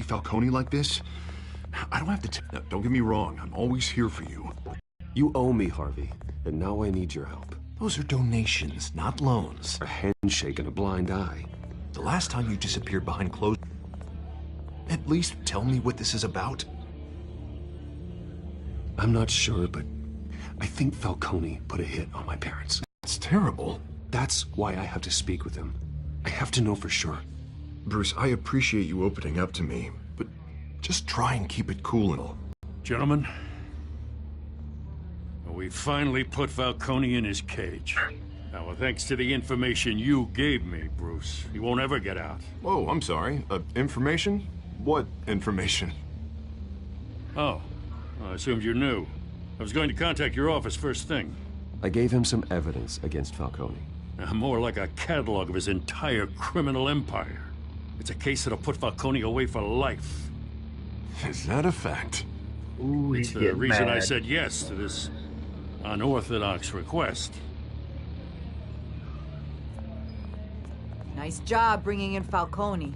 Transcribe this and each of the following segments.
Falcone like this? I don't have to now, don't get me wrong, I'm always here for you. You owe me, Harvey, and now I need your help. Those are donations, not loans. A handshake and a blind eye. The last time you disappeared behind closed... At least tell me what this is about. I'm not sure, but I think Falcone put a hit on my parents. It's terrible. That's why I have to speak with him. I have to know for sure. Bruce, I appreciate you opening up to me, but just try and keep it cool and all. Gentlemen, we finally put Falcone in his cage. Now, thanks to the information you gave me, Bruce, he won't ever get out. Whoa, I'm sorry. Information? What information? Oh, I assumed you knew. I was going to contact your office first thing. I gave him some evidence against Falcone. More like a catalog of his entire criminal empire. It's a case that'll put Falcone away for life. Is that a fact? Ooh, It's he's the getting reason mad. I said yes to this unorthodox request. Nice job bringing in Falcone.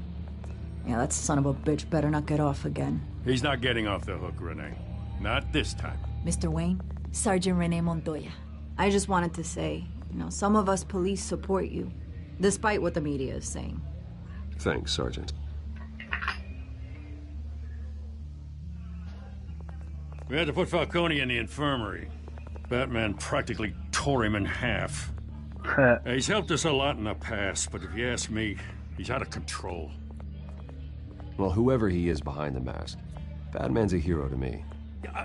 Yeah, that son of a bitch better not get off again. He's not getting off the hook, Renee. Not this time. Mr. Wayne, Sergeant Renee Montoya. I just wanted to say, some of us police support you, despite what the media is saying. Thanks, Sergeant. We had to put Falcone in the infirmary. Batman practically tore him in half. He's helped us a lot in the past, but if you ask me, he's out of control. Well, whoever he is behind the mask, Batman's a hero to me.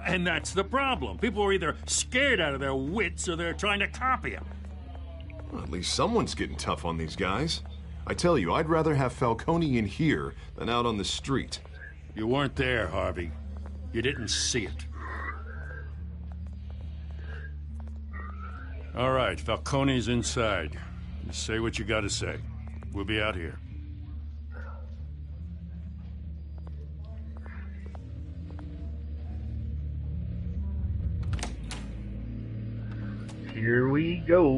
And that's the problem. People are either scared out of their wits or they're trying to copy him. Well, at least someone's getting tough on these guys. I tell you, I'd rather have Falcone in here than out on the street. You weren't there, Harvey. You didn't see it. All right, Falcone's inside. You say what you gotta say. We'll be out here. Here we go.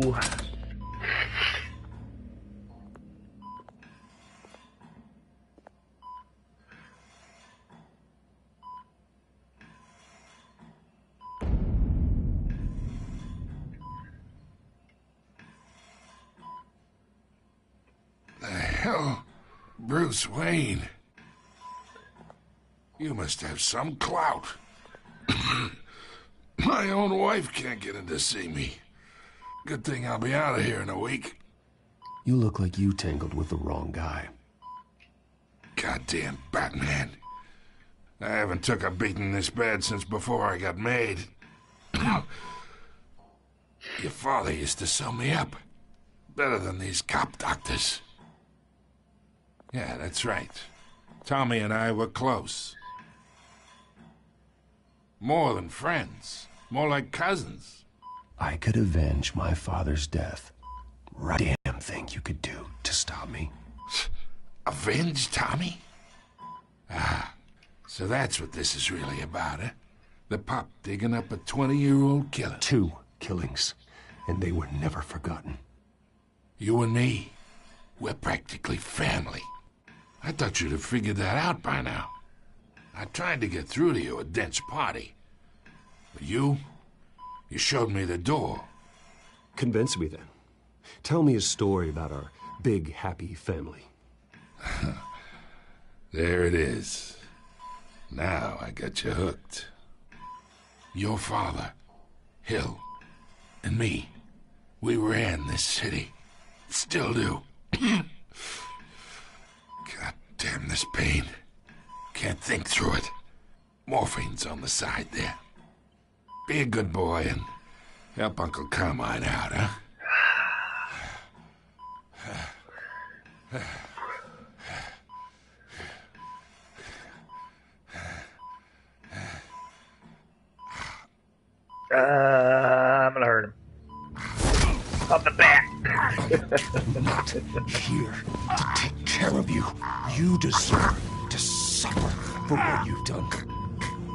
The hell? Bruce Wayne. You must have some clout. My own wife can't get in to see me. Good thing I'll be out of here in a week. You look like you tangled with the wrong guy. Goddamn Batman. I haven't took a beating this bad since before I got made. Your father used to sew me up. Better than these cop doctors. Yeah, that's right. Tommy and I were close. More than friends. More like cousins. I could avenge my father's death. Right damn thing you could do to stop me. Avenge Tommy? Ah, so that's what this is really about, eh? The pup digging up a 20-year-old killer. 2 killings, and they were never forgotten. You and me, we're practically family. I thought you'd have figured that out by now. I tried to get through to you at Dent's party. But you showed me the door. Convince me then. Tell me a story about our big, happy family. There it is. Now I got you hooked. Your father, Hill, and me, we ran this city. Still do. God damn this pain. Can't think through it. Morphine's on the side there. Be a good boy and help Uncle Carmine out, huh? I'm gonna hurt him. Up the back. Here to take care of you. You deserve to suffer for what you've done.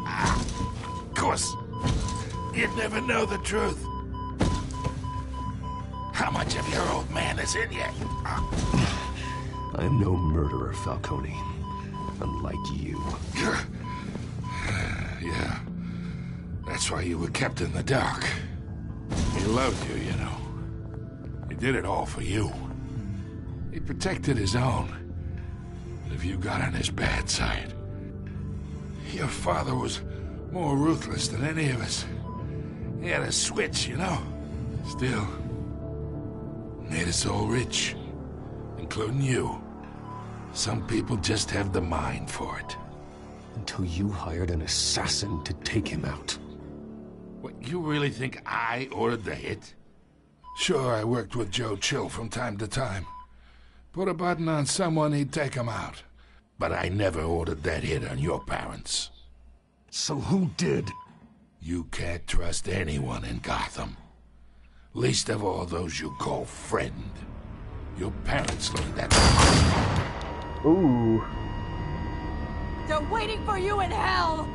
Of course, you'd never know the truth. How much of your old man is in you? I'm no murderer, Falcone. unlike you. Yeah. That's why you were kept in the dark. He loved you, you know. He did it all for you. He protected his own. But if you got on his bad side, your father was more ruthless than any of us. He had a switch, you know. Still, made us all rich, including you. Some people just have the mind for it. Until you hired an assassin to take him out. What, you really think I ordered the hit? Sure, I worked with Joe Chill from time to time. Put a button on someone, he'd take him out. But I never ordered that hit on your parents. So who did? You can't trust anyone in Gotham. Least of all those you call friend. Your parents learned that. Ooh. They're waiting for you in hell!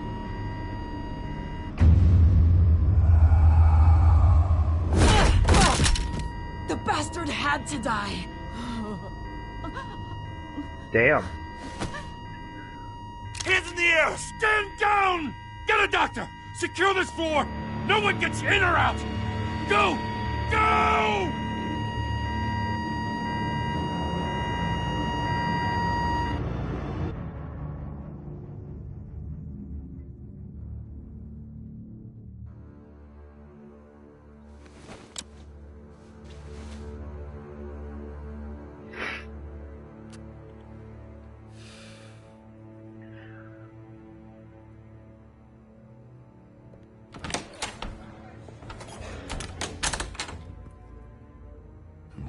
The bastard had to die. Damn. Hands in the air! Stand down! Get a doctor! Secure this floor! No one gets in or out! Go! Go!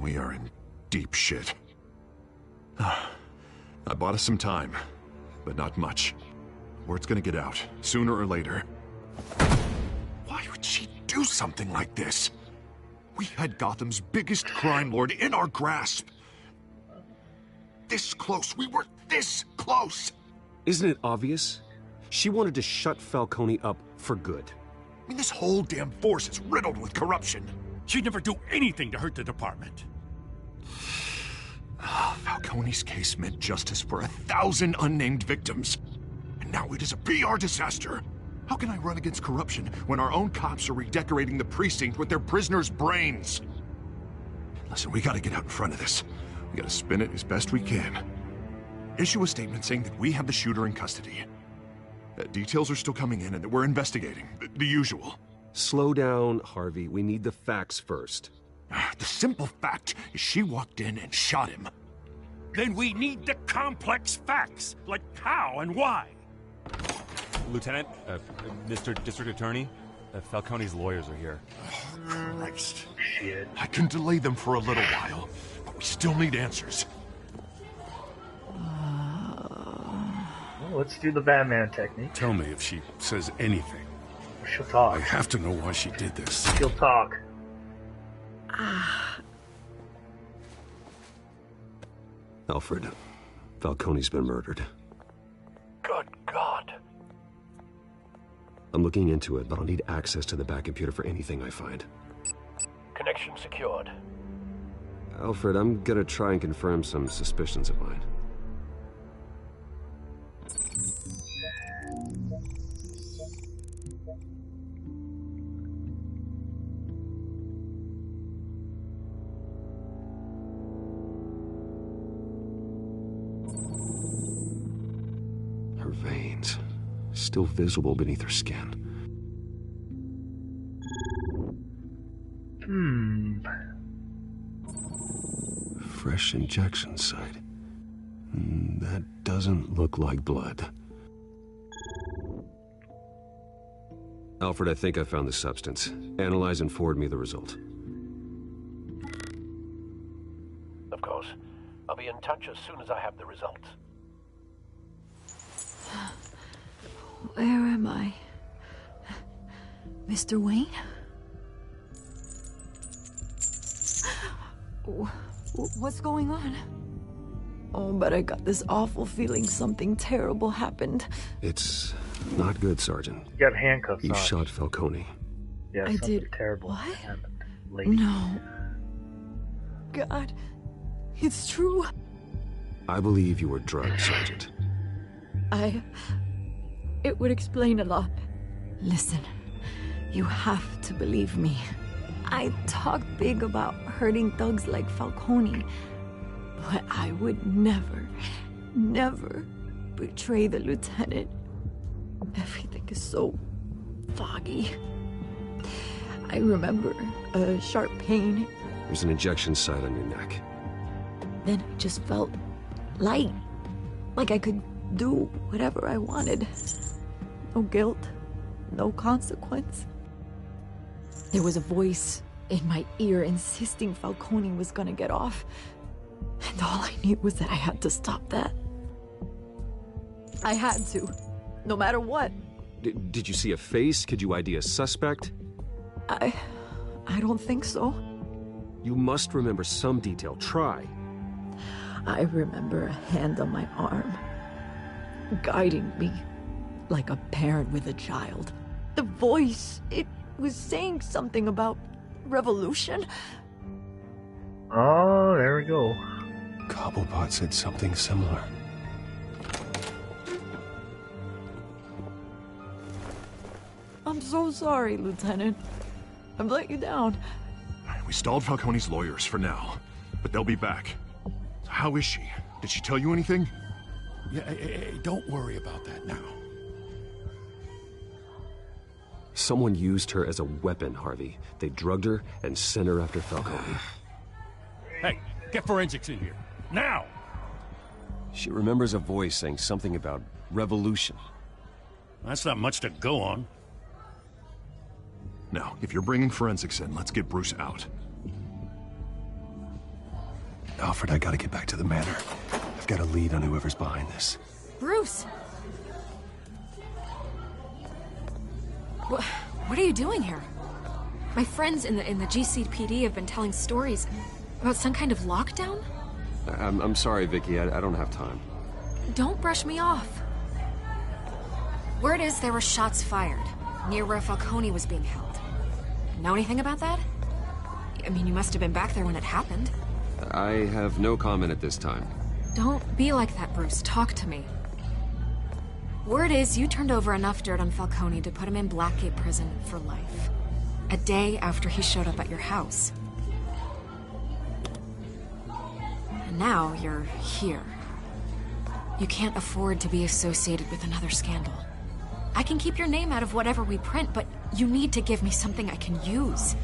We are in deep shit. I bought us some time, but not much. Word's gonna get out, sooner or later. Why would she do something like this? We had Gotham's biggest crime lord in our grasp. This close, we were this close! Isn't it obvious? She wanted to shut Falcone up for good. I mean, this whole damn force is riddled with corruption. She'd never do anything to hurt the department. Falcone's case meant justice for 1,000 unnamed victims. And now it is a PR disaster. How can I run against corruption when our own cops are redecorating the precinct with their prisoners' brains? Listen, we gotta get out in front of this. We gotta spin it as best we can. Issue a statement saying that we have the shooter in custody. Details are still coming in and that we're investigating. The usual. Slow down, Harvey. We need the facts first. The simple fact is she walked in and shot him. Then we need the complex facts, like how and why. Lieutenant, Mr. District Attorney, Falcone's lawyers are here. Christ. Shit. I can delay them for a little while, but we still need answers. Well, let's do the Batman technique. Tell me if she says anything. She'll I talk. have to know why she did this. She'll talk. Alfred, Falcone's been murdered. Good God. I'm looking into it, but I'll need access to the back computer for anything I find. Connection secured. Alfred, I'm gonna try and confirm some suspicions of mine. Her veins, still visible beneath her skin. Fresh injection site. That doesn't look like blood. Alfred, I think I found the substance. Analyze and forward me the result. Of course. I'll be in touch as soon as I have the results. Where am I? Mr. Wayne? What's going on? Oh, but I got this awful feeling something terrible happened. It's not good, Sergeant. You have handcuffs You on. shot Falcone. Yeah, I something did. terrible What? happened, lady. No. God, it's true. I believe you were drugged, Sergeant. It would explain a lot. Listen, you have to believe me. I talk big about hurting thugs like Falcone, but I would never, never betray the lieutenant. Everything is so foggy. I remember a sharp pain. There's an injection site on your neck. Then I just felt light, like I could do whatever I wanted. No guilt, no consequence. There was a voice in my ear insisting Falcone was gonna get off. And all I knew was that I had to stop that. I had to, no matter what. Did you see a face? Could you ID a suspect? I don't think so. You must remember some detail. Try. I remember a hand on my arm, guiding me like a parent with a child. The voice, it was saying something about revolution. Oh, there we go. Cobblepot said something similar. I'm so sorry, Lieutenant. I've let you down. We stalled Falcone's lawyers for now, but they'll be back. How is she? Did she tell you anything? Yeah, hey, don't worry about that now. Someone used her as a weapon, Harvey. They drugged her and sent her after Falcone. Hey, get forensics in here. Now! She remembers a voice saying something about revolution. That's not much to go on. Now, if you're bringing forensics in, let's get Bruce out. Alfred, I gotta get back to the manor. I've got a lead on whoever's behind this. Bruce! What are you doing here? My friends in the GCPD have been telling stories about some kind of lockdown? I'm sorry, Vicky. I don't have time. Don't brush me off. Word is there were shots fired near where Falcone was being held. Know anything about that? I mean, you must have been back there when it happened. I have no comment at this time. Don't be like that, Bruce. Talk to me. Word is you turned over enough dirt on Falcone to put him in Blackgate Prison for life. A day after he showed up at your house. And now you're here. You can't afford to be associated with another scandal. I can keep your name out of whatever we print, but you need to give me something I can use.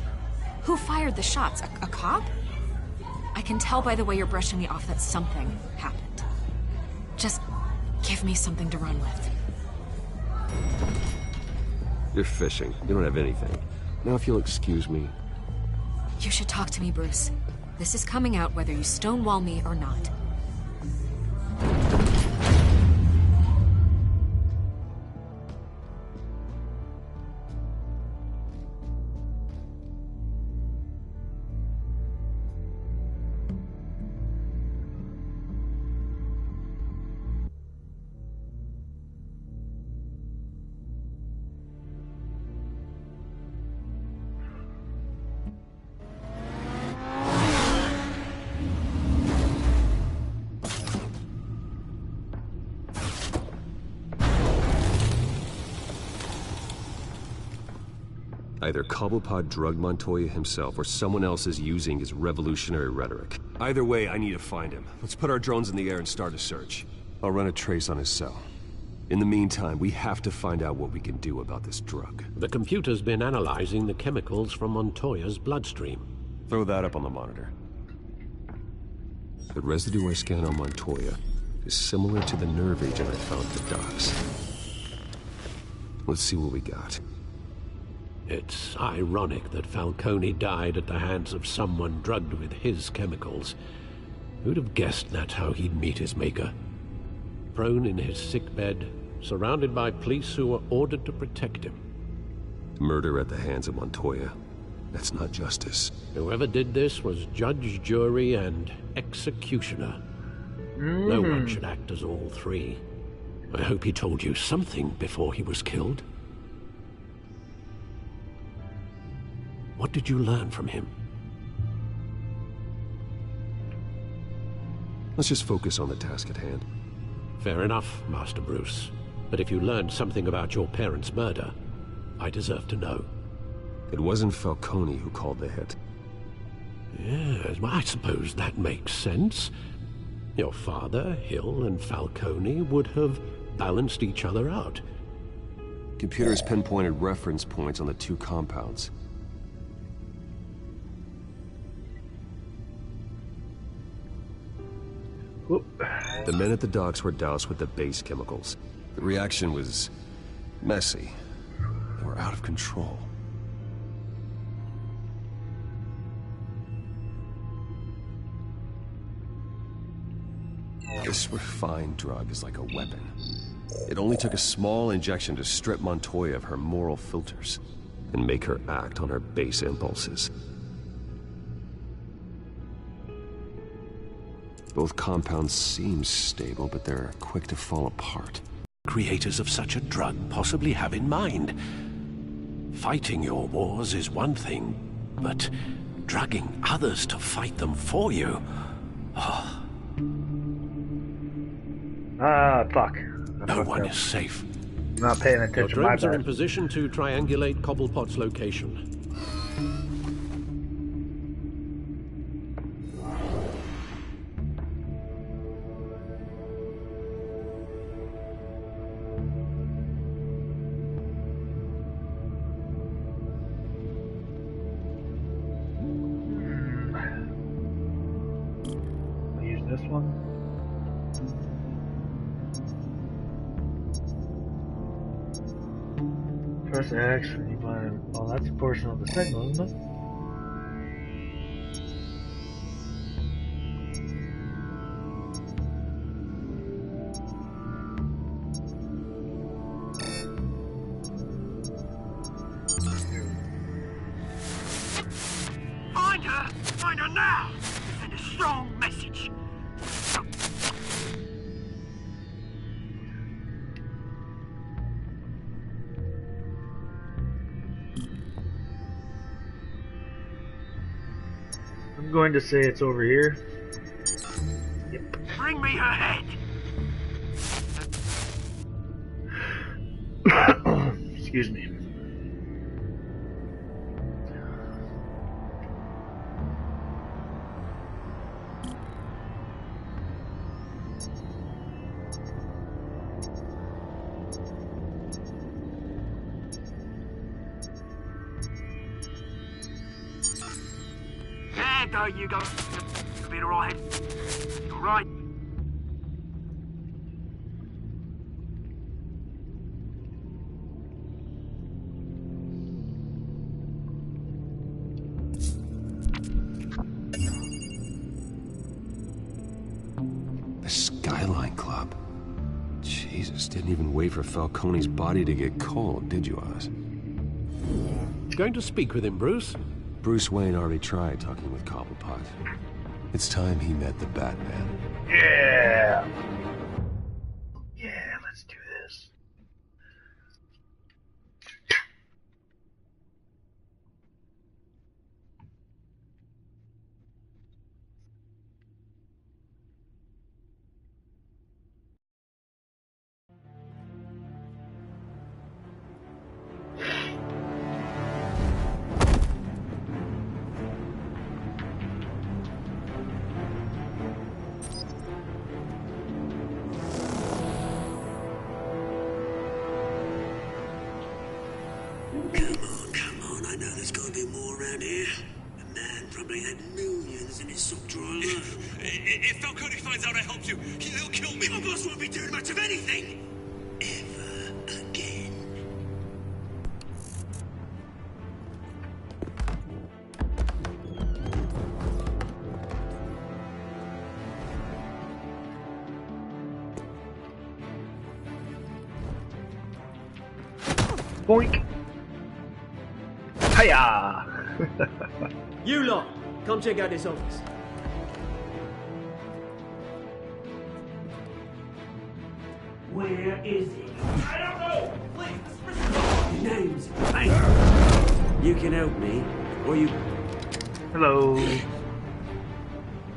Who fired the shots? A cop? I can tell by the way you're brushing me off that something happened. Just give me something to run with. You're fishing. You don't have anything. Now if you'll excuse me. You should talk to me, Bruce. This is coming out whether you stonewall me or not. Either Cobblepot drugged Montoya himself, or someone else is using his revolutionary rhetoric. Either way, I need to find him. Let's put our drones in the air and start a search. I'll run a trace on his cell. In the meantime, we have to find out what we can do about this drug. The computer's been analyzing the chemicals from Montoya's bloodstream. Throw that up on the monitor. The residue I scanned on Montoya is similar to the nerve agent I found at the docks. Let's see what we got. It's ironic that Falcone died at the hands of someone drugged with his chemicals. Who'd have guessed that's how he'd meet his maker? Prone in his sickbed, surrounded by police who were ordered to protect him. Murder at the hands of Montoya. That's not justice. Whoever did this was judge, jury, and executioner. No one should act as all three. I hope he told you something before he was killed. What did you learn from him? Let's just focus on the task at hand. Fair enough, Master Bruce. But if you learned something about your parents' murder, I deserve to know. It wasn't Falcone who called the hit. Yes, well, I suppose that makes sense. Your father, Hill, and Falcone would have balanced each other out. Computers pinpointed reference points on the two compounds. Whoop. The men at the docks were doused with the base chemicals. The reaction was messy. They were out of control. This refined drug is like a weapon. It only took a small injection to strip Montoya of her moral filters and make her act on her base impulses. Both compounds seem stable, but they're quick to fall apart. Creators of such a drug possibly have in mind. Fighting your wars is one thing, but drugging others to fight them for you... Oh. Fuck. No one is safe. I'm not paying attention. Your drones are in position to triangulate Cobblepot's location. I'll use this one. Press X when you find. Oh, that's a portion of the signal, isn't it? Find her! Find her now! Send a strong message. I'm going to say it's over here. Yep. Bring me her head! Excuse me. There you go. You'll be alright. You're right. The Skyline Club. Jesus, didn't even wait for Falcone's body to get cold, did you, Oz? Going to speak with him, Bruce? Bruce Wayne already tried talking with Cobblepot. It's time he met the Batman. Yeah! Yeah, let's do this. Come on, I know there's gotta be more around here. The man probably had millions in his sock drawer alone. If Falcone finds out I helped you, he'll kill me. Your boss won't be doing much of anything. Ever again. Boink! Hiya! You lot, come check out this office. Where is he? I don't know! Please, Names. Hey. you can help me, or you... Hello.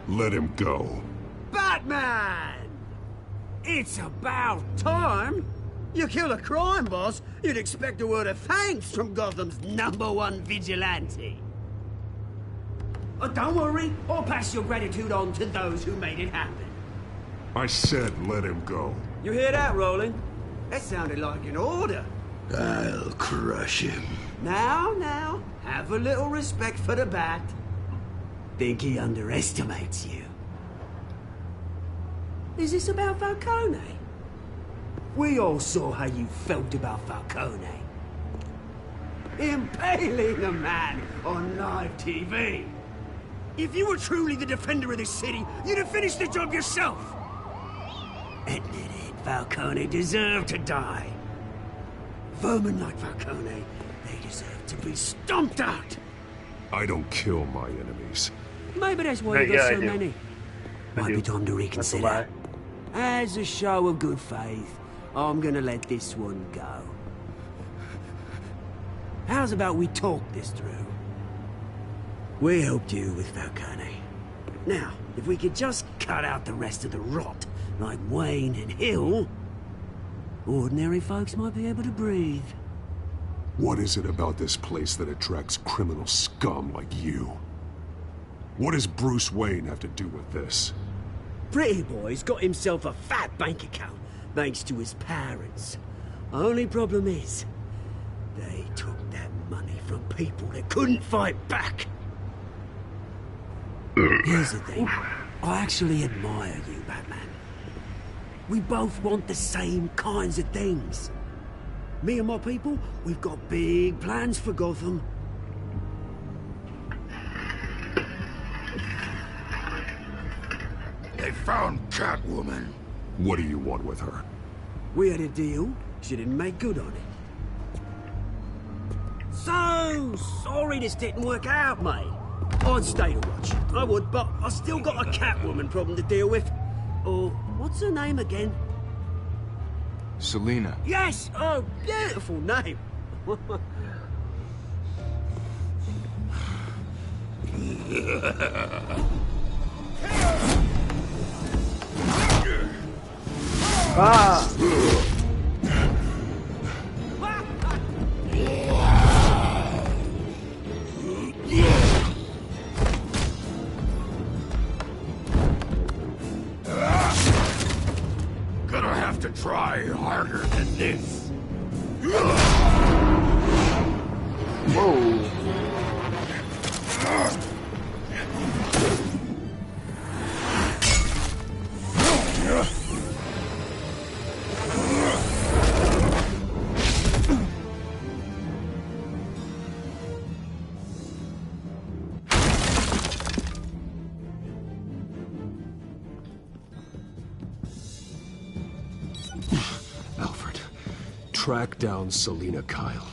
Let him go. Batman! It's about time. You kill a crime boss, you'd expect a word of thanks from Gotham's #1 vigilante. Oh, don't worry, I'll pass your gratitude on to those who made it happen. I said let him go. You hear that, Roland? That sounded like an order. I'll crush him. Now, have a little respect for the Bat. Think he underestimates you. Is this about Falcone? We all saw how you felt about Falcone. Impaling a man on live TV. If you were truly the defender of this city, you'd have finished the job yourself. Admit it, Falcone deserved to die. Vermin like Falcone, they deserve to be stomped out. I don't kill my enemies. Maybe that's why you got so many. Might be time to reconsider. As a show of good faith, I'm gonna let this one go. How's about we talk this through? We helped you with Falcone. Now, if we could just cut out the rest of the rot, like Wayne and Hill, ordinary folks might be able to breathe. What is it about this place that attracts criminal scum like you? What does Bruce Wayne have to do with this? Pretty Boy's got himself a fat bank account, thanks to his parents. Only problem is, they took that money from people that couldn't fight back. Here's the thing. I actually admire you, Batman. We both want the same kinds of things. Me and my people, we've got big plans for Gotham. They found Catwoman. What do you want with her? We had a deal. She didn't make good on it. So sorry this didn't work out, mate. I'd stay to watch. I would, but I still got a Catwoman problem to deal with. Or, what's her name again? Selina. Yes! Oh, beautiful name. Gonna have to try harder than this. Whoa. Alfred, track down Selina Kyle.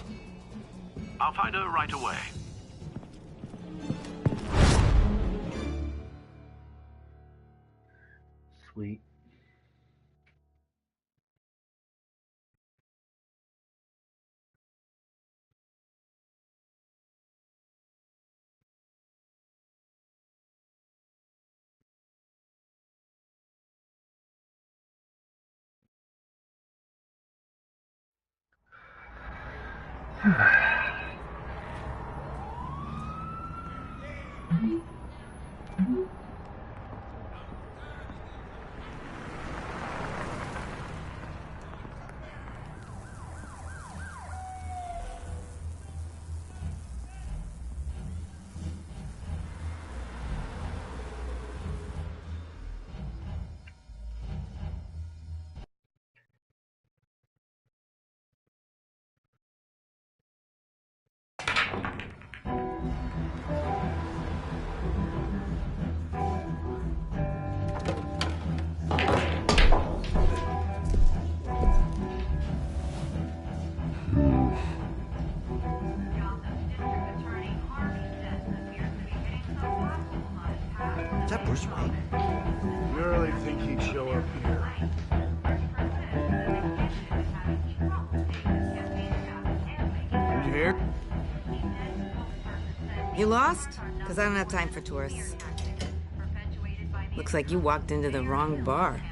I'll find her right away. Sweet. Is that Bruce Wayne? You really think he'd show up here? You here? You lost? Because I don't have time for tourists. Looks like you walked into the wrong bar.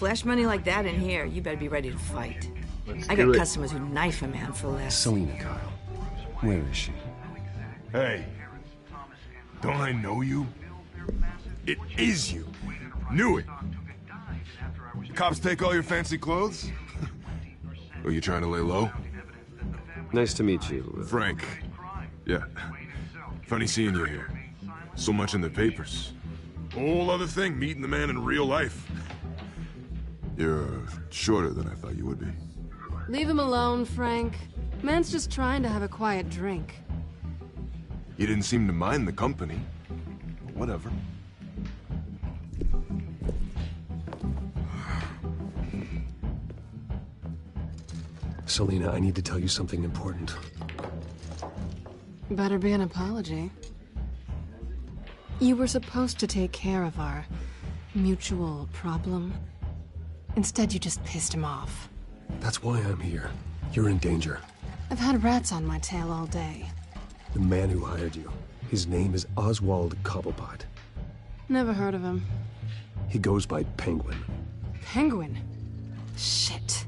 Flash money like that in here, you better be ready to fight. I got customers who knife a man for less. Selina Kyle. Where is she? Hey. Don't I know you? It is you. Knew it. Cops take all your fancy clothes? Are you trying to lay low? Nice to meet you. Frank. Yeah. Funny seeing you here. So much in the papers. Whole other thing, meeting the man in real life. You're shorter than I thought you would be. Leave him alone, Frank. Man's just trying to have a quiet drink. You didn't seem to mind the company. Whatever. Selina, I need to tell you something important. Better be an apology. You were supposed to take care of our mutual problem. Instead, you just pissed him off. That's why I'm here. You're in danger. I've had rats on my tail all day. The man who hired you, his name is Oswald Cobblepot. Never heard of him. He goes by Penguin. Penguin? Shit.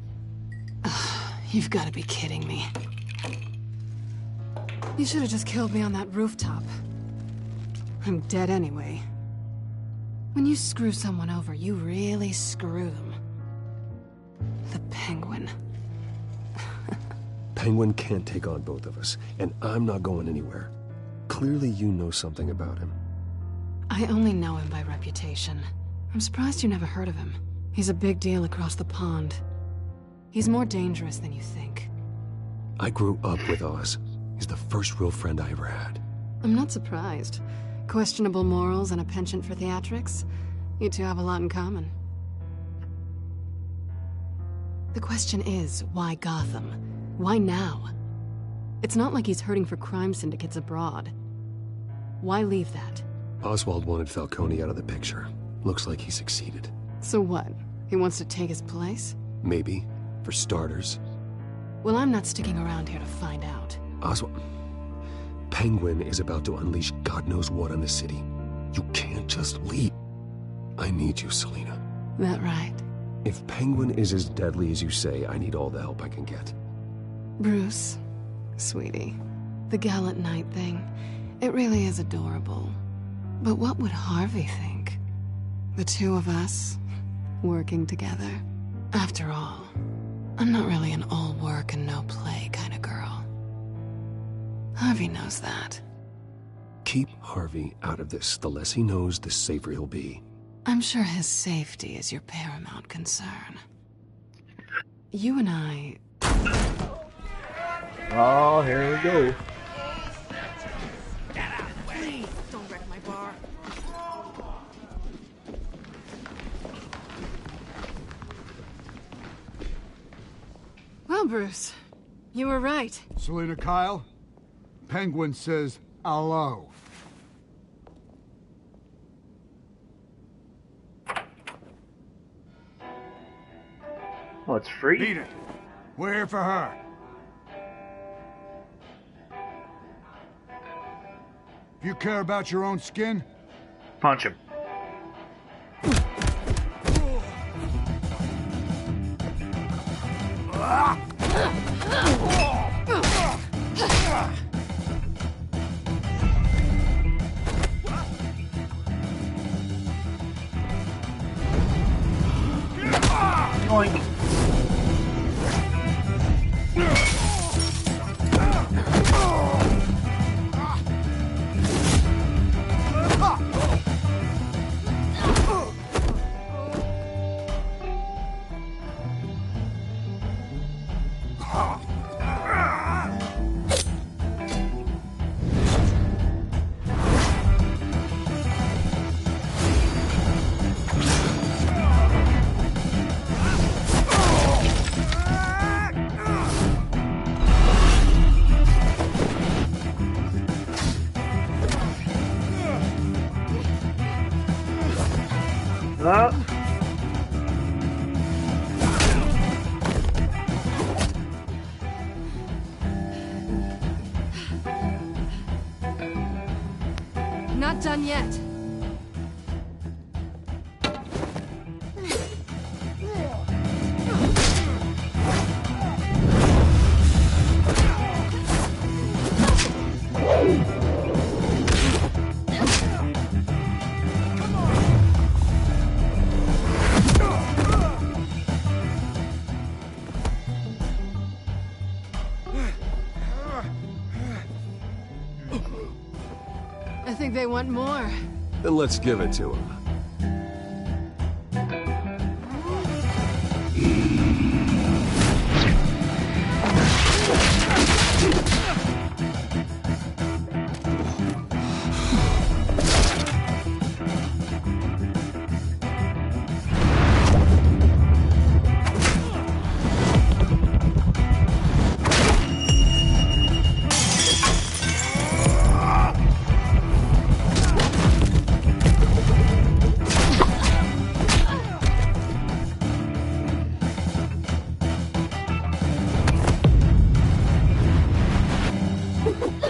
Ugh, you've got to be kidding me. You should have just killed me on that rooftop. I'm dead anyway. When you screw someone over, you really screw them. The Penguin. Penguin can't take on both of us, and I'm not going anywhere. Clearly you know something about him. I only know him by reputation. I'm surprised you never heard of him. He's a big deal across the pond. He's more dangerous than you think. I grew up with Oz. He's the first real friend I ever had. I'm not surprised. Questionable morals and a penchant for theatrics. You two have a lot in common. The question is, why Gotham? Why now? It's not like he's hurting for crime syndicates abroad. Why leave that? Oswald wanted Falcone out of the picture. Looks like he succeeded. So what? He wants to take his place? Maybe. For starters. Well, I'm not sticking around here to find out. Oswald... Penguin is about to unleash God knows what on the city. You can't just leave. I need you, Selina. That right? If Penguin is as deadly as you say, I need all the help I can get. Bruce, sweetie, the gallant knight thing, it really is adorable. But what would Harvey think? The two of us, working together? After all, I'm not really an all work and no play kind of girl. Harvey knows that. Keep Harvey out of this. The less he knows, the safer he'll be. I'm sure his safety is your paramount concern. You and I... Oh, here we go. Please, don't wreck my bar. Well, Bruce, you were right. Selina Kyle, Penguin says hello. Oh, it's free? Beat it. We're here for her. If you care about your own skin, punch him. Oink. Not done yet. like they want more. Then let's give it to them.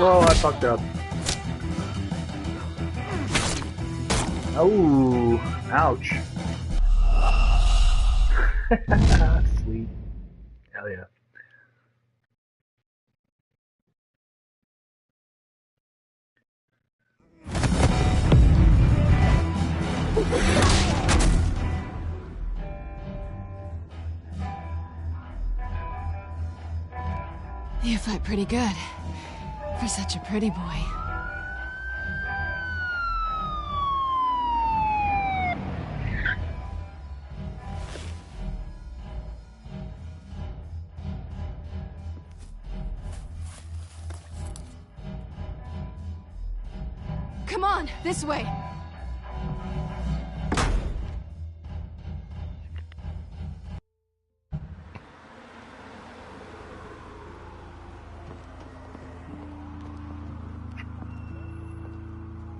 Oh, I fucked up. Oh, ouch. Sweet. Hell yeah. You fight pretty good. For such a pretty boy. Come on, this way.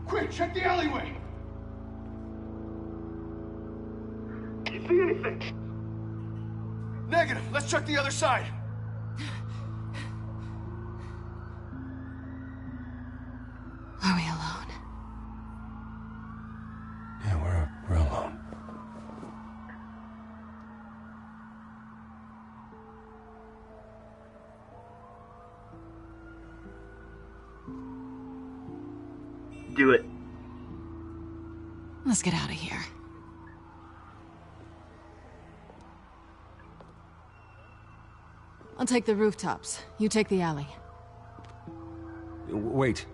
Quick, check the alleyway! Do you see anything? Negative. Let's check the other side. Are we alone? Yeah, we're alone. Do it. Let's get out of here. I'll take the rooftops. You take the alley. Wait.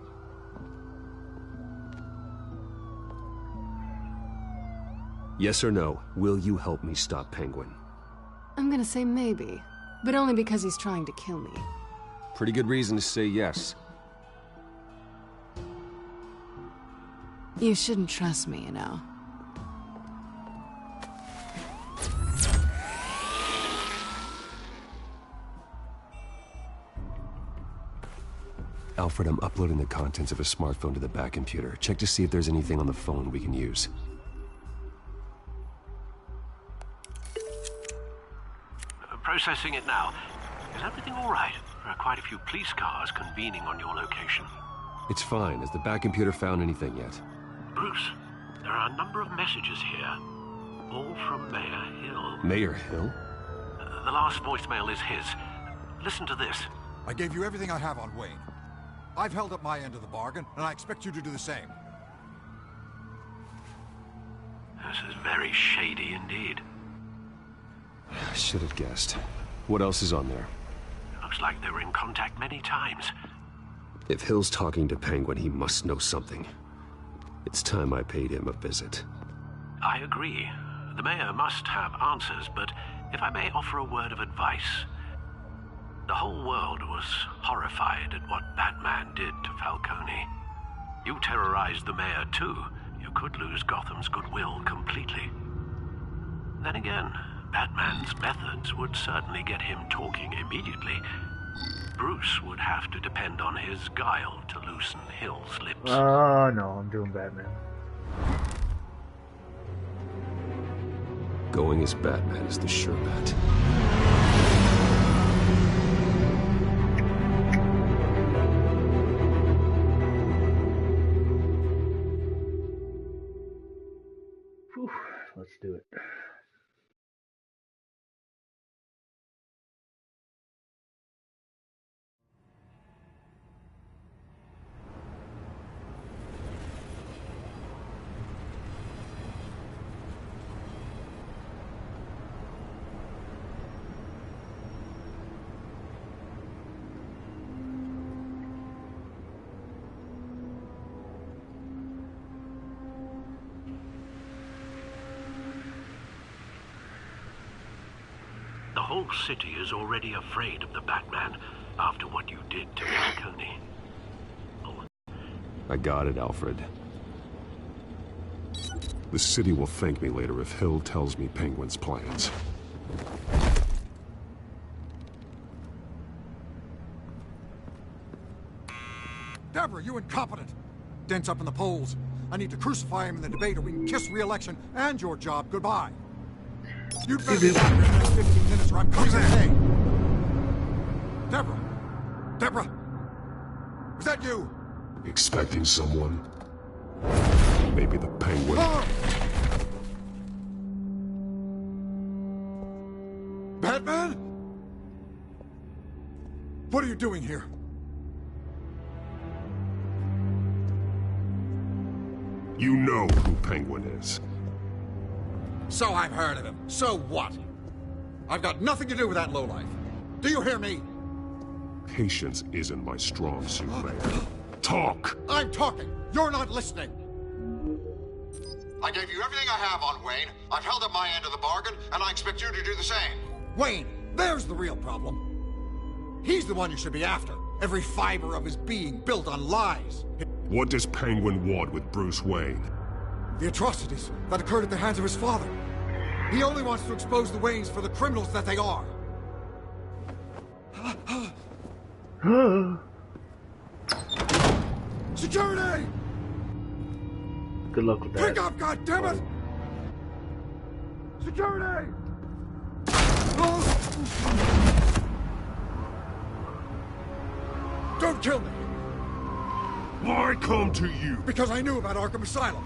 Yes or no, will you help me stop Penguin? I'm gonna say maybe, but only because he's trying to kill me. Pretty good reason to say yes. You shouldn't trust me, you know. Alfred, I'm uploading the contents of a smartphone to the back computer. Check to see if there's anything on the phone we can use. Processing it now. Is everything all right? There are quite a few police cars convening on your location. It's fine. Has the back computer found anything yet? Bruce, there are a number of messages here. All from Mayor Hill. Mayor Hill? The last voicemail is his. Listen to this. I gave you everything I have on Wayne. I've held up my end of the bargain, and I expect you to do the same. This is very shady indeed. I should have guessed. What else is on there? Looks like they were in contact many times. If Hill's talking to Penguin, he must know something. It's time I paid him a visit. I agree. The mayor must have answers, but if I may offer a word of advice. The whole world was horrified at what Batman did to Falcone. You terrorized the mayor too. You could lose Gotham's goodwill completely. Then again, Batman's methods would certainly get him talking immediately. Bruce would have to depend on his guile to loosen Hill's lips. Oh no, I'm doing Batman. Going as Batman is the sure bet. Whew, let's do it. whole city is already afraid of the Batman after what you did to Falcone. I got it, Alfred. The city will thank me later if Hill tells me Penguin's plans. Deborah, you incompetent! Dent's up in the polls. I need to crucify him in the debate or we can kiss re-election and your job goodbye. You'd better be back in the next 15 minutes or I'm coming today. Deborah! Deborah! Was that you? Expecting someone? Maybe the Penguin. Ah! Batman? What are you doing here? You know who Penguin is. So I've heard of him. So what? I've got nothing to do with that lowlife. Do you hear me? Patience isn't my strong suit, Mayor. Talk! I'm talking. You're not listening. I gave you everything I have on Wayne. I've held up my end of the bargain, and I expect you to do the same. Wayne, there's the real problem. He's the one you should be after. Every fiber of his being built on lies. What does Penguin want with Bruce Wayne? The atrocities that occurred at the hands of his father. He only wants to expose the Waynes for the criminals that they are. Security! Good luck with that. Pick up, goddammit! Security! Don't kill me! Why come to you? Because I knew about Arkham Asylum,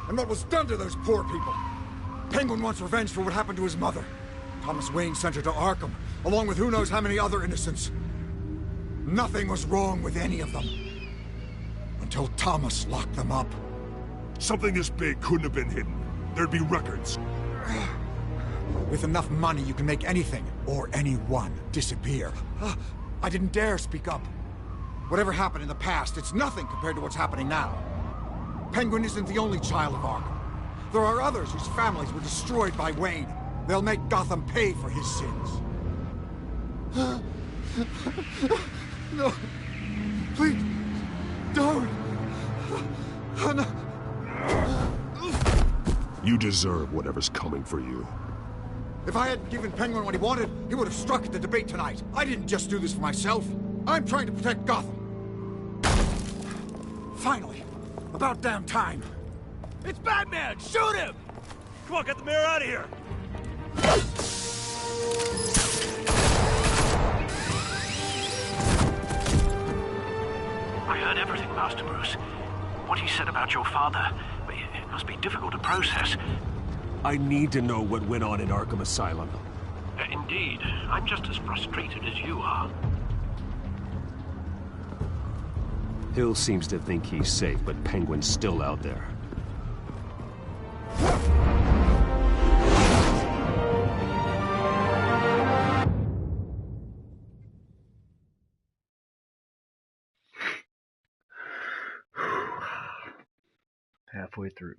and what was done to those poor people. Penguin wants revenge for what happened to his mother. Thomas Wayne sent her to Arkham, along with who knows how many other innocents. Nothing was wrong with any of them. Until Thomas locked them up. Something this big couldn't have been hidden. There'd be records. With enough money, you can make anything, or anyone, disappear. I didn't dare speak up. Whatever happened in the past, it's nothing compared to what's happening now. Penguin isn't the only child of Arkham. There are others whose families were destroyed by Wayne. They'll make Gotham pay for his sins. No. Please. Don't. No. You deserve whatever's coming for you. If I hadn't given Penguin what he wanted, he would have struck at the debate tonight. I didn't just do this for myself. I'm trying to protect Gotham. Finally. About damn time. It's Batman! Shoot him! Come on, get the mayor out of here! I heard everything, Master Bruce. What he said about your father, it must be difficult to process. I need to know what went on in Arkham Asylum. Indeed. I'm just as frustrated as you are. Hill seems to think he's safe, but Penguin's still out there. Halfway through.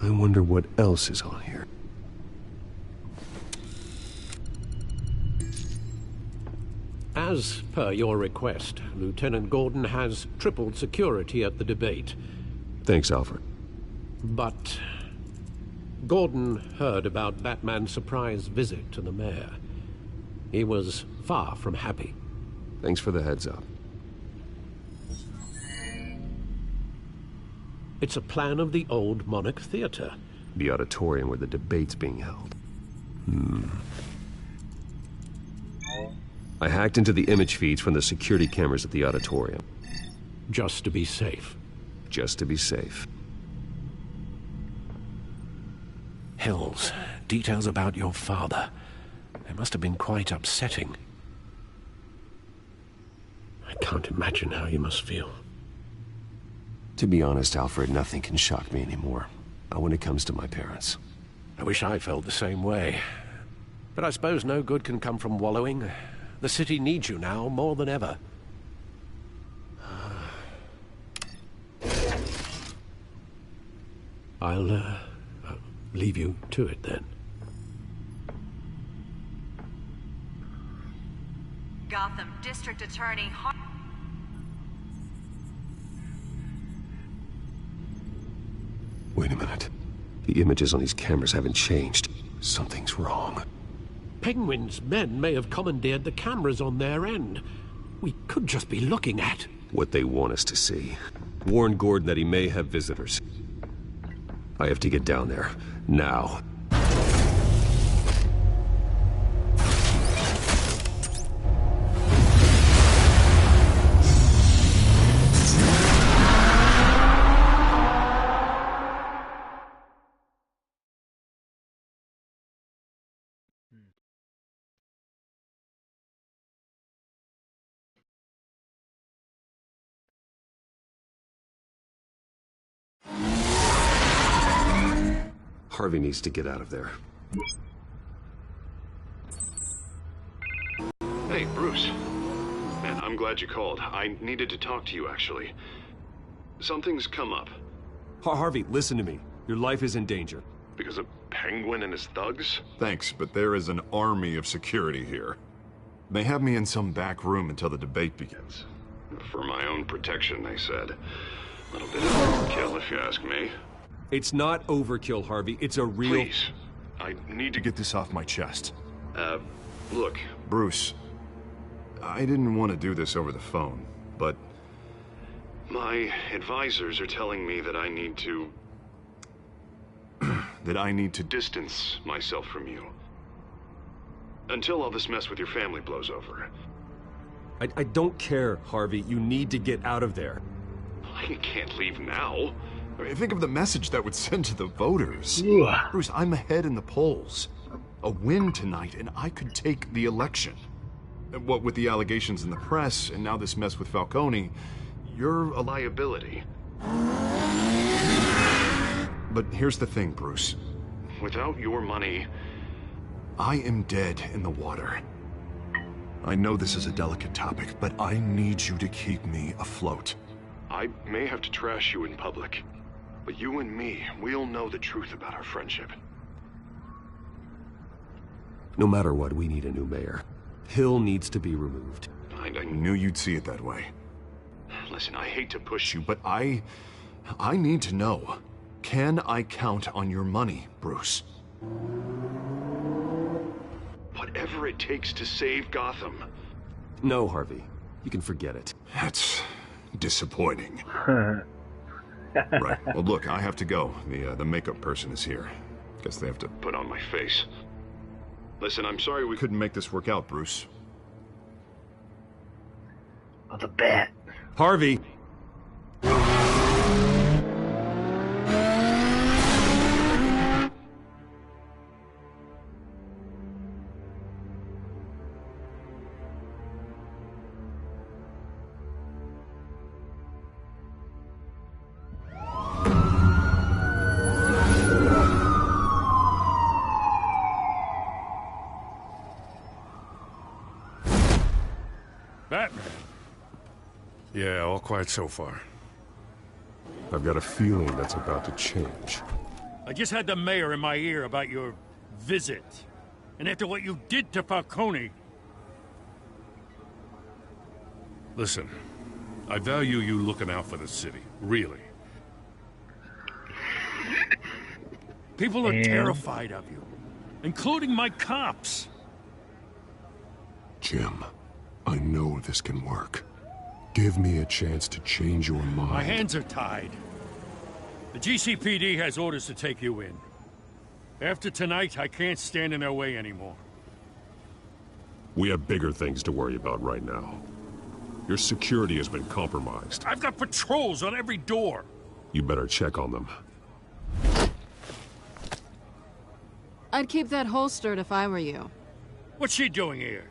I wonder what else is on here. As per your request, Lieutenant Gordon has tripled security at the debate. Thanks, Alfred. But Gordon heard about Batman's surprise visit to the mayor. He was far from happy. Thanks for the heads up. It's a plan of the old Monarch Theater. The auditorium where the debate's being held. I hacked into the image feeds from the security cameras at the auditorium. Just to be safe. Just to be safe. Hills, details about your father. They must have been quite upsetting. I can't imagine how you must feel. To be honest, Alfred, nothing can shock me anymore. Not when it comes to my parents. I wish I felt the same way. But I suppose no good can come from wallowing. The city needs you now more than ever. I'll leave you to it then. Gotham District Attorney Wait a minute. The images on these cameras haven't changed. Something's wrong. Penguin's men may have commandeered the cameras on their end. We could just be looking at what they want us to see. Warn Gordon that he may have visitors. I have to get down there. Now. Harvey needs to get out of there. Hey, Bruce. Man, I'm glad you called. I needed to talk to you, actually. Something's come up. Harvey, listen to me. Your life is in danger. Because of Penguin and his thugs? Thanks, but there is an army of security here. They have me in some back room until the debate begins. For my own protection, they said. A little bit of overkill, if you ask me. It's not overkill, Harvey. It's a real... Please. I need to get this off my chest. Look. Bruce, I didn't want to do this over the phone, but... My advisors are telling me that I need to... that I need to distance myself from you. Until all this mess with your family blows over. I don't care, Harvey. You need to get out of there. I can't leave now. I mean, think of the message that would send to the voters. Bruce, I'm ahead in the polls. A win tonight, and I could take the election. What with the allegations in the press, and now this mess with Falcone, you're a liability. But here's the thing, Bruce. Without your money... I am dead in the water. I know this is a delicate topic, but I need you to keep me afloat. I may have to trash you in public. But you and me, we'll know the truth about our friendship. No matter what, we need a new mayor. Hill needs to be removed. I knew you'd see it that way. Listen, I hate to push you, but I need to know. Can I count on your money, Bruce? Whatever it takes to save Gotham. No, Harvey. You can forget it. That's disappointing. Right. Well, look, I have to go. The makeup person is here. Guess they have to put on my face. Listen, I'm sorry we couldn't make this work out, Bruce. Oh, the bat. Harvey! Batman? Yeah, all quiet so far. I've got a feeling that's about to change. I just had the mayor in my ear about your visit. And after what you did to Falcone... Listen, I value you looking out for the city, really. People are terrified of you, including my cops. Jim, I know this can work. Give me a chance to change your mind. My hands are tied. The GCPD has orders to take you in. After tonight, I can't stand in their way anymore. We have bigger things to worry about right now. Your security has been compromised. I've got patrols on every door. You better check on them. I'd keep that holstered if I were you. What's she doing here?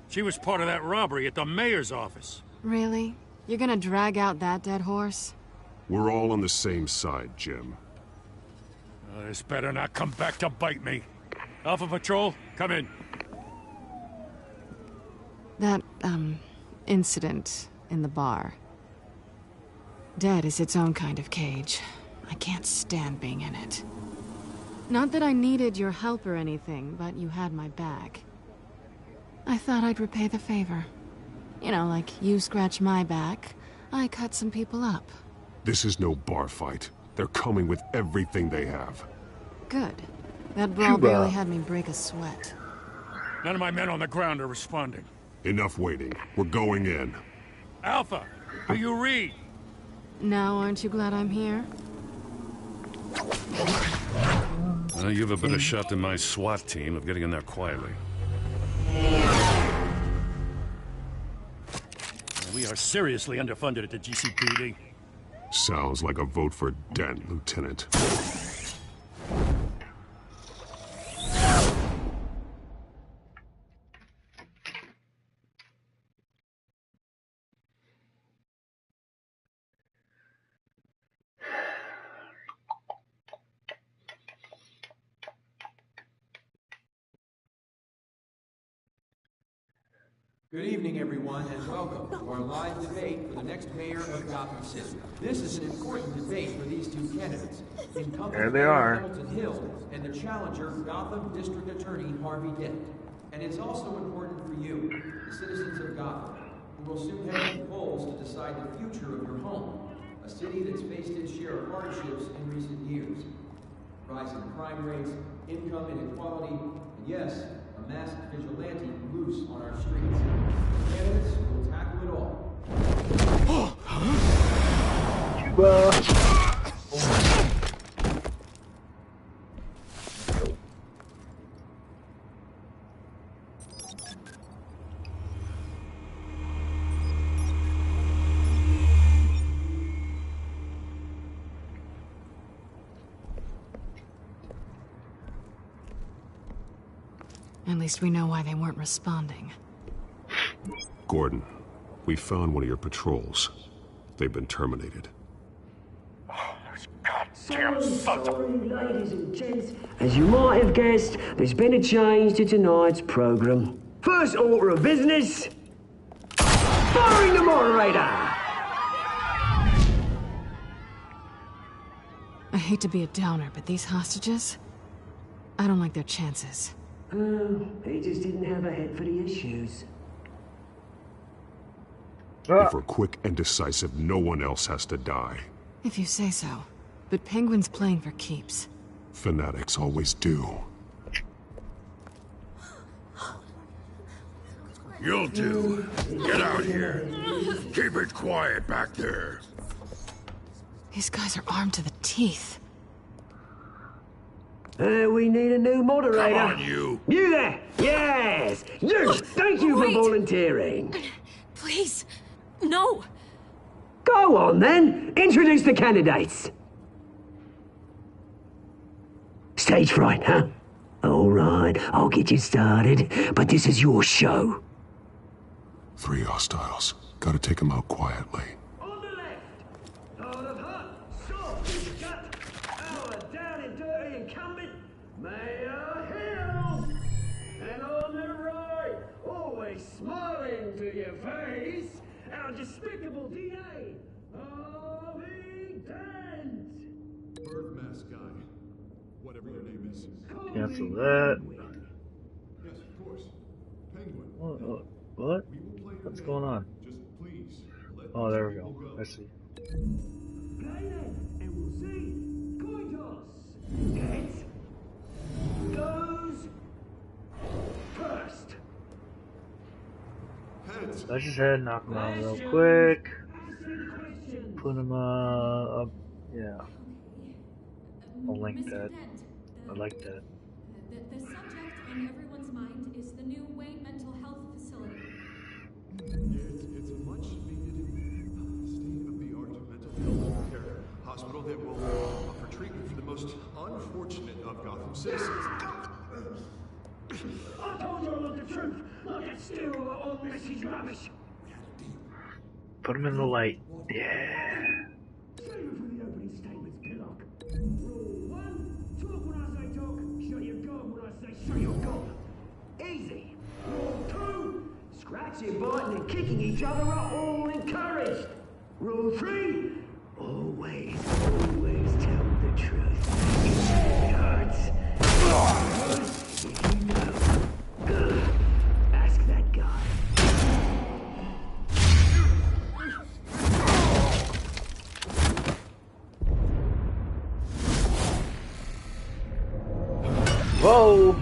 She was part of that robbery at the mayor's office. Really? You're gonna drag out that dead horse? We're all on the same side, Jim. This better not come back to bite me. Alpha Patrol, come in. That, incident in the bar. Dead is its own kind of cage. I can't stand being in it. Not that I needed your help or anything, but you had my back. I thought I'd repay the favor. You know, like you scratch my back, I cut some people up. This is no bar fight. They're coming with everything they have. Good. That brawl barely had me break a sweat. None of my men on the ground are responding. Enough waiting. We're going in. Alpha, do you read? Now, aren't you glad I'm here? You have a better shot than my SWAT team of getting in there quietly. We are seriously underfunded at the GCPD. Sounds like a vote for Dent, Lieutenant. Good evening, everyone, and welcome to our live debate for the next mayor of Gotham City. This is an important debate for these two candidates. There they are. Hamilton Hill and the challenger, Gotham District Attorney Harvey Dent. And it's also important for you, the citizens of Gotham, who will soon head to the polls to decide the future of your home, a city that's faced its share of hardships in recent years. Rising crime rates, income inequality, and yes, a masked vigilante loose on our streets. Candidates will tackle it all. At least we know why they weren't responding. Gordon, we found one of your patrols. They've been terminated. Sorry, ladies and gents. As you might have guessed, there's been a change to tonight's program. First order of business, firing the moderator! I hate to be a downer, but these hostages? I don't like their chances. He just didn't have a head for the issues. If we're quick and decisive, no one else has to die. If you say so. But Penguin's playing for keeps. Fanatics always do. You'll do. Get out here. Keep it quiet back there. These guys are armed to the teeth. We need a new moderator. Come on, you. You there! Yes! You! Thank you for volunteering. Please, no. Go on, then. Introduce the candidates. Stage fright, huh? All right, I'll get you started, but this is your show. 3 hostiles. Gotta take them out quietly. On the left, Lord of Hutt, soft gut, our down and dirty incumbent, Mayor Hill. And on the right, always smiling to your face, our despicable DA, Harvey Dent. Bird mask guy. Whatever your name is. Cancel that. Yes, of course. Penguin. What? What's going on? Just please. Oh, there we go. I see. Okay then, and we'll see. Coin toss. Dent goes first. Let's just head and knock him out real quick. Put him up. Yeah. I'll link that. I like that. The subject on everyone's mind is the new Wayne Mental Health Facility. It's a much needed state-of-the-art mental health care hospital that will offer treatment for the most unfortunate of Gotham citizens. I told you all the truth. Look at still all this is rubbish. We had a deal. Put him in the light. Yeah. Easy. Rule 2, scratching, biting, and kicking each other are all encouraged. Rule 3, always tell the truth. Even if it hurts. If you know, ask that guy. Whoa!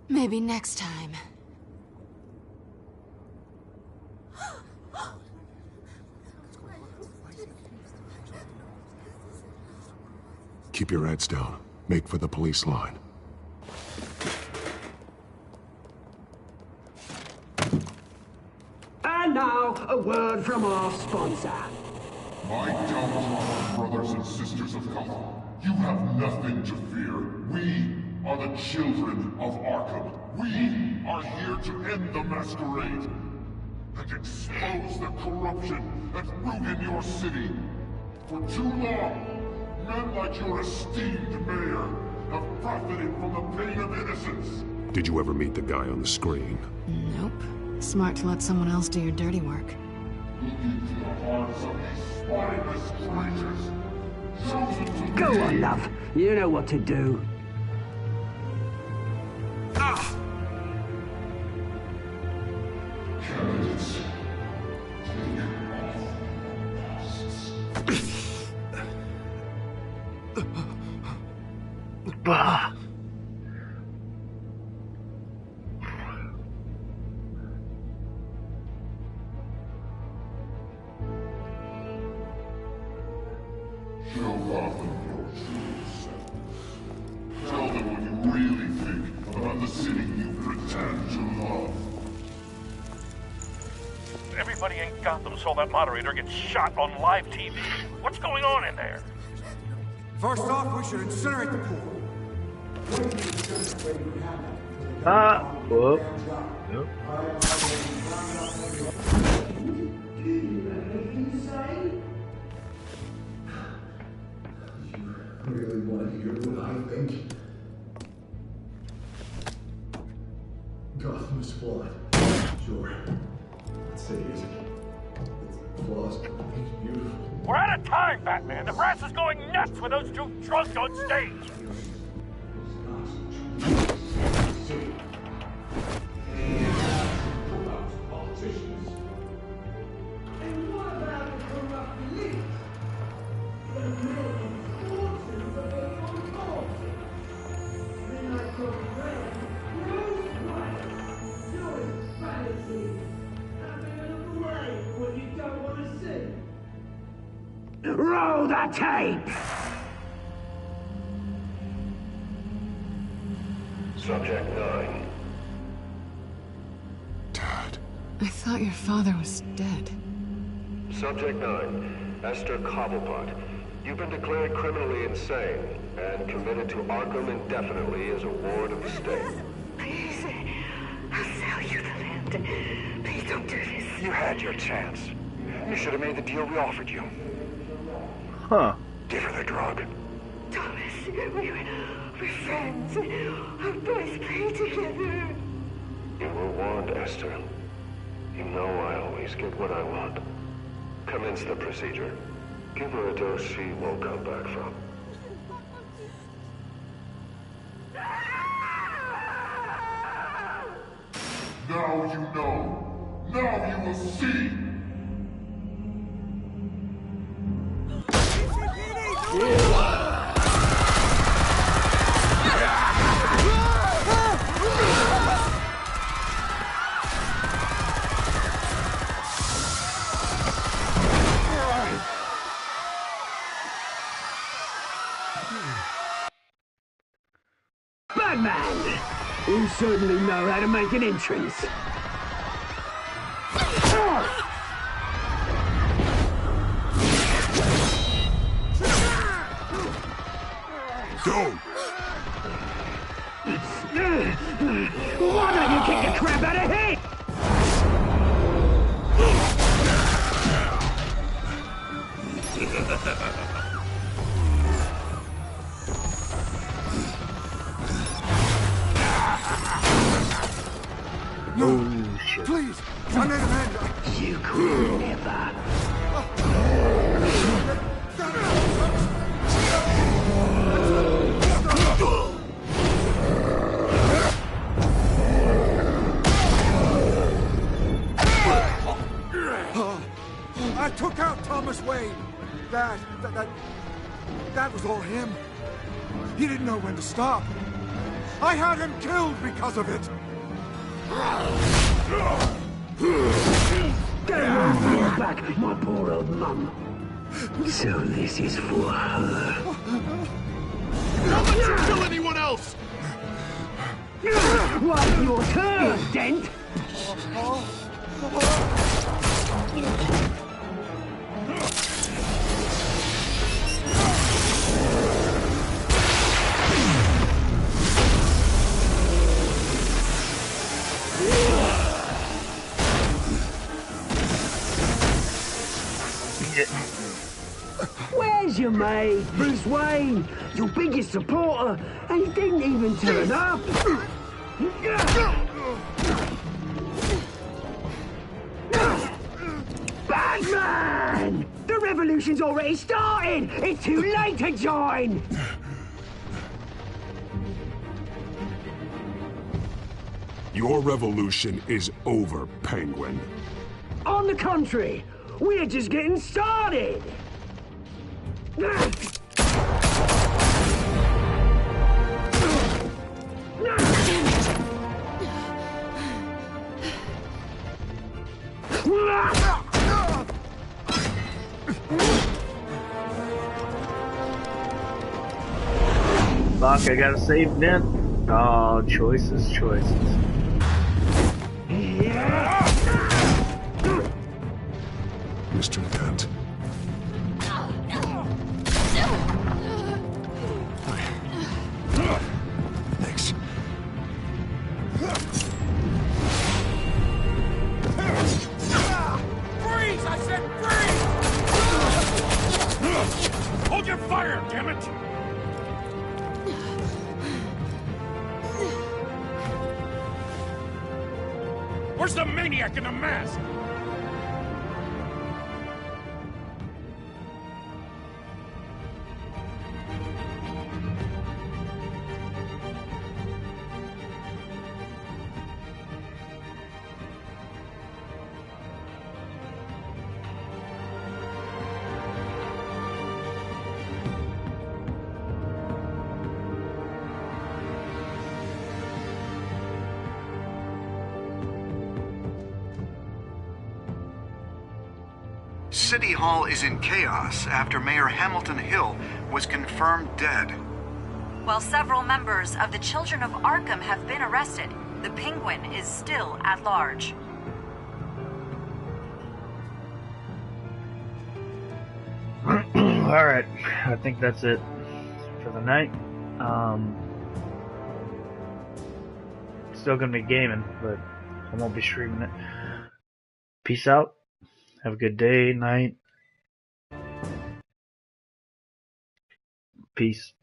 Maybe next time. Keep your heads down. Make for the police line. And now, a word from our sponsor. My downtrodden brothers and sisters of Gotham, you have nothing to fear. We are the children of Arkham. We are here to end the masquerade and expose the corruption that ruined your city. For too long, men like your esteemed mayor have profited from the pain of innocence. Did you ever meet the guy on the screen? Nope. Smart to let someone else do your dirty work. Look into the hearts of these spineless creatures. Chosen to Go on, love. You know what to do. Candidates, Bah. show Gotham your true self. Tell them what you really think about the city you pretend to love. Everybody in Gotham saw that moderator get shot on live TV. What's going on in there? First off, we should incinerate the pool. Whoop. Nope. Really want to hear what I think? Gotham is flawed. Sure. That city isn't. Its flaws make beautiful. We're out of time, Batman. The brass is going nuts with those two drunks on stage. And what about the corrupt elite? The million fortunes of their own forces. Then I took Red, Rose White, doing fantasies. Having a little way when you don't want to see. Roll the tape! Subject 9. I thought your father was dead. Subject 9, Esther Cobblepot. You've been declared criminally insane and committed to Arkham indefinitely as a ward of the state. Please, I'll sell you the land. Please don't do this. You had your chance. You should have made the deal we offered you. Huh. Give her the drug. Thomas, we're friends. Our boys play together. You were warned, Esther. You know I always get what I want. Commence the procedure. Give her a dose she won't come back from. Now you know. Now you will see. Batman! You certainly know how to make an entrance. Don't! Why don't you kick the crap out of him? No, please, I need a man. You could never. I took out Thomas Wayne. That was all him. He didn't know when to stop. I had him killed because of it. Get back, my poor old mum. So this is for her. Don't let you kill anyone else! What's your turn, Dent? Where's your mate, Bruce Wayne? Your biggest supporter, and he didn't even turn up. Batman! The revolution's already started! It's too late to join! Your revolution is over, Penguin. On the contrary, we're just getting started! Fuck, I gotta save Dent. Oh, choices. Mr. Dent. Thanks. Freeze! I said freeze! Hold your fire, damn it! Where's the maniac in the mask? City Hall is in chaos after Mayor Hamilton Hill was confirmed dead. While several members of the Children of Arkham have been arrested, the Penguin is still at large. Alright, I think that's it for the night. Still gonna be gaming, but I won't be streaming it. Peace out. Have a good day, night. Peace.